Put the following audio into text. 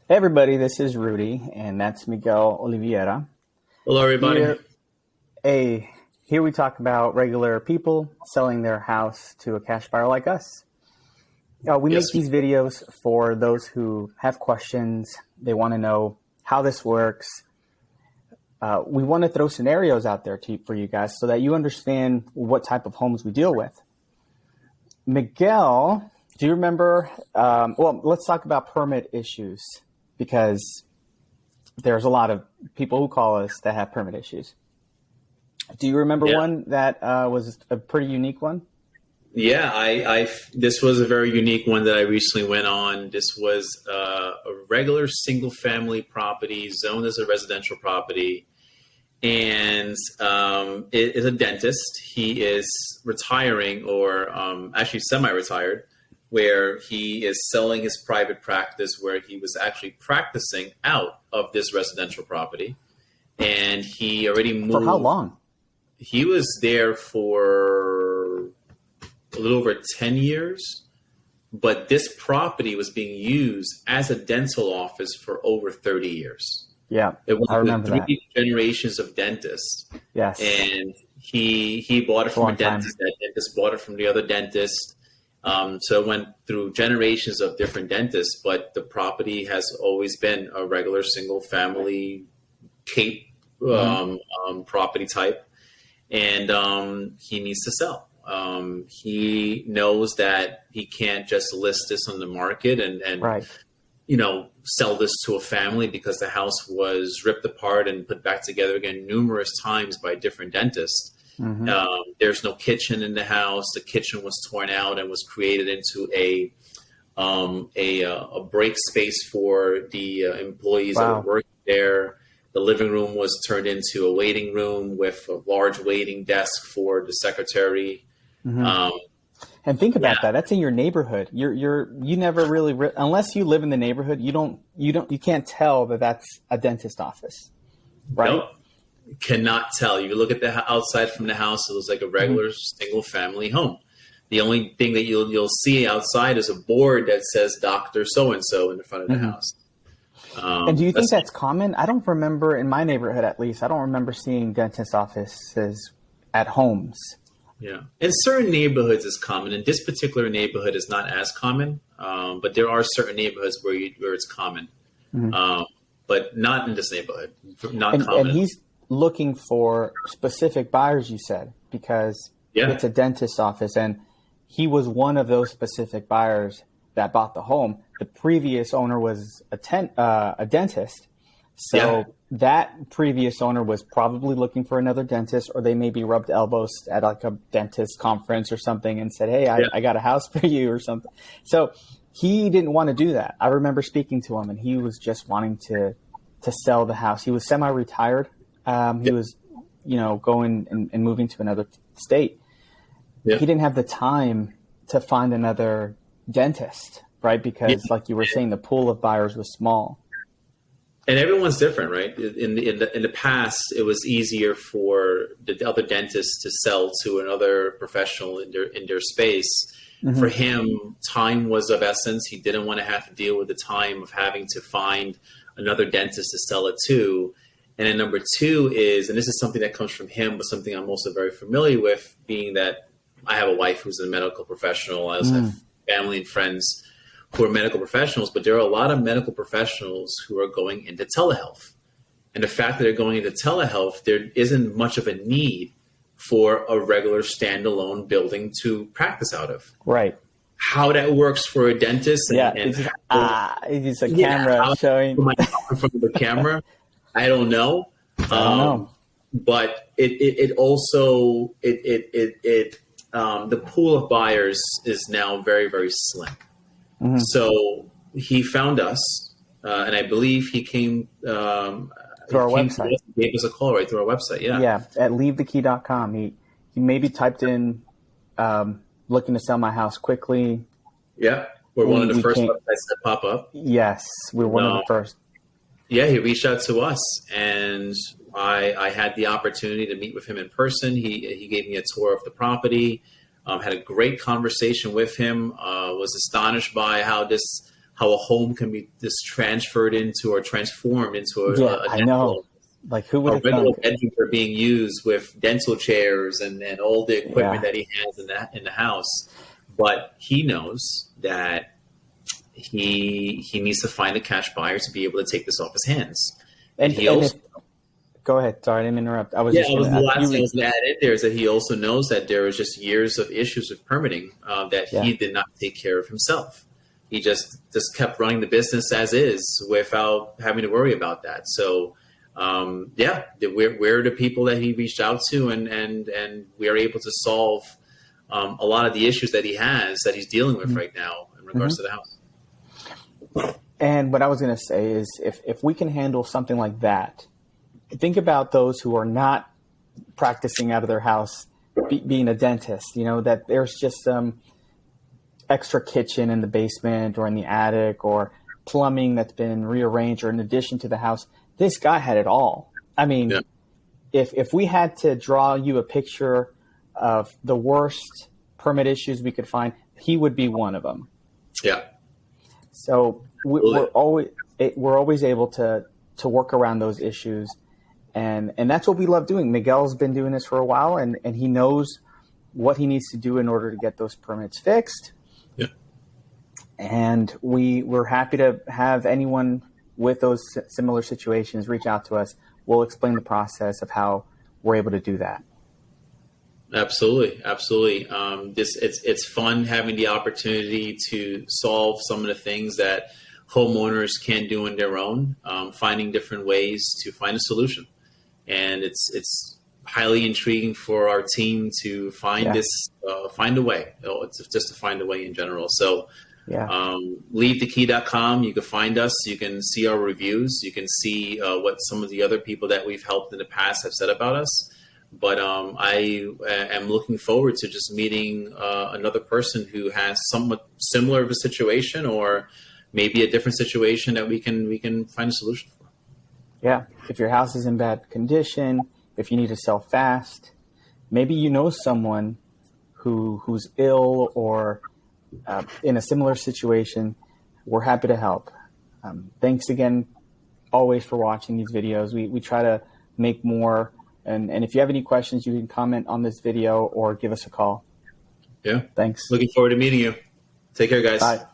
Hey everybody, this is Rudy, and that's Miguel Oliveira. Hello, everybody. Hey, here we talk about regular people selling their house to a cash buyer like us. We Yes. make these videos for those who have questions. They want to know how this works. We want to throw scenarios out there for you guys so that you understand what type of homes we deal with. Miguel, do you remember? Well, let's talk about permit issues, because there's a lot of people who call us that have permit issues. Do you remember one that was a pretty unique one? Yeah, this was a very unique one that I recently went on. This was a regular single-family property zoned as a residential property, and it is a dentist. He is retiring, or actually semi-retired, where he is selling his private practice, where he was actually practicing out of this residential property. And he already moved. For how long? He was there for a little over 10 years, but this property was being used as a dental office for over 30 years. Yeah, it was I remember three generations of dentists. Yes. And he bought it from a dentist. That dentist bought it from the other dentist. So it went through generations of different dentists, but the property has always been a regular single family Cape property type. And he needs to sell. He knows that he can't just list this on the market and right. Sell this to a family, because the house was ripped apart and put back together again numerous times by different dentists. Mm-hmm. There's no kitchen in the house. The kitchen was torn out and was created into a break space for the employees that were working there. The living room was turned into a waiting room with a large waiting desk for the secretary. Mm-hmm. And think about that. That's in your neighborhood. You never really, unless you live in the neighborhood, you can't tell that that's a dentist office, right? No. Cannot tell. You look at the outside from the house, it looks like a regular single family home. The only thing that you'll see outside is a board that says Dr. So-and-so in the front of the house. And do you think that's common? I don't remember, in my neighborhood at least, I don't remember seeing dentist offices at homes. Yeah. In certain neighborhoods it's common. In this particular neighborhood it's not as common, but there are certain neighborhoods where it's common. But not in this neighborhood. Not common. And he's looking for specific buyers, you said, because it's a dentist office, and he was one of those specific buyers that bought the home. The previous owner was a dentist, so that previous owner was probably looking for another dentist, or they maybe rubbed elbows at like a dentist conference or something and said, hey, I got a house for you or something. So he didn't want to do that. I remember speaking to him, and he was just wanting to sell the house. He was semi-retired. He was, going and moving to another state. He didn't have the time to find another dentist, right? Because like you were saying, the pool of buyers was small. And everyone's different, right? In the past, it was easier for the other dentists to sell to another professional in their space. Mm-hmm. For him, time was of essence. He didn't want to have to deal with the time of having to find another dentist to sell it to. And then number two is, and this is something that comes from him, but something I'm also very familiar with, being that I have a wife who's a medical professional. I also have family and friends who are medical professionals, but there are a lot of medical professionals who are going into telehealth. And the fact that they're going into telehealth, there isn't much of a need for a regular standalone building to practice out of. Right. How that works for a dentist. It's a camera showing. From the camera. I don't know. But it also the pool of buyers is now very, very slim. Mm-hmm. So he found us, and I believe he came through our website. He gave us a call right through our website. Yeah, at leavetheKey.com. He maybe typed in looking to sell my house quickly. Yeah, we're one of the first websites that pop up. Yes, we're one of the first. Yeah, he reached out to us, and I had the opportunity to meet with him in person. He gave me a tour of the property, had a great conversation with him, was astonished by how this how a home can be just transferred into or transformed into a I know. Like, who would have rental thunk? bedrooms are being used with dental chairs and all the equipment that he has in the house. But he knows that he needs to find a cash buyer to be able to take this off his hands. And he also go ahead. Sorry, I didn't interrupt. the last thing I was going to add in there is that he also knows that there was just years of issues with permitting that he did not take care of himself. He just kept running the business as is without having to worry about that. So, we're the people that he reached out to, and we are able to solve a lot of the issues that he has that he's dealing with right now in regards to the house. And what I was going to say is, if we can handle something like that, think about those who are not practicing out of their house, being a dentist. You know, that there's just some extra kitchen in the basement or in the attic, or plumbing that's been rearranged or in addition to the house. This guy had it all. I mean, if we had to draw you a picture of the worst permit issues we could find, he would be one of them. Yeah. So we're always able to work around those issues, and that's what we love doing. Miguel's been doing this for a while, and he knows what he needs to do in order to get those permits fixed. Yeah. And we're happy to have anyone with those similar situations reach out to us. We'll explain the process of how we're able to do that. Absolutely. It's fun having the opportunity to solve some of the things that homeowners can't do on their own, finding different ways to find a solution. And it's highly intriguing for our team to find find a way. It's just to find a way in general. So leavethekey.com. You can find us. You can see our reviews. You can see what some of the other people that we've helped in the past have said about us. But I am looking forward to just meeting another person who has somewhat similar of a situation, or maybe a different situation that we can find a solution for. Yeah. If your house is in bad condition, if you need to sell fast, maybe you know someone who's ill or in a similar situation, we're happy to help. Thanks again, always, for watching these videos. We try to make more. And if you have any questions, you can comment on this video or give us a call. Yeah. Thanks. Looking forward to meeting you. Take care, guys. Bye.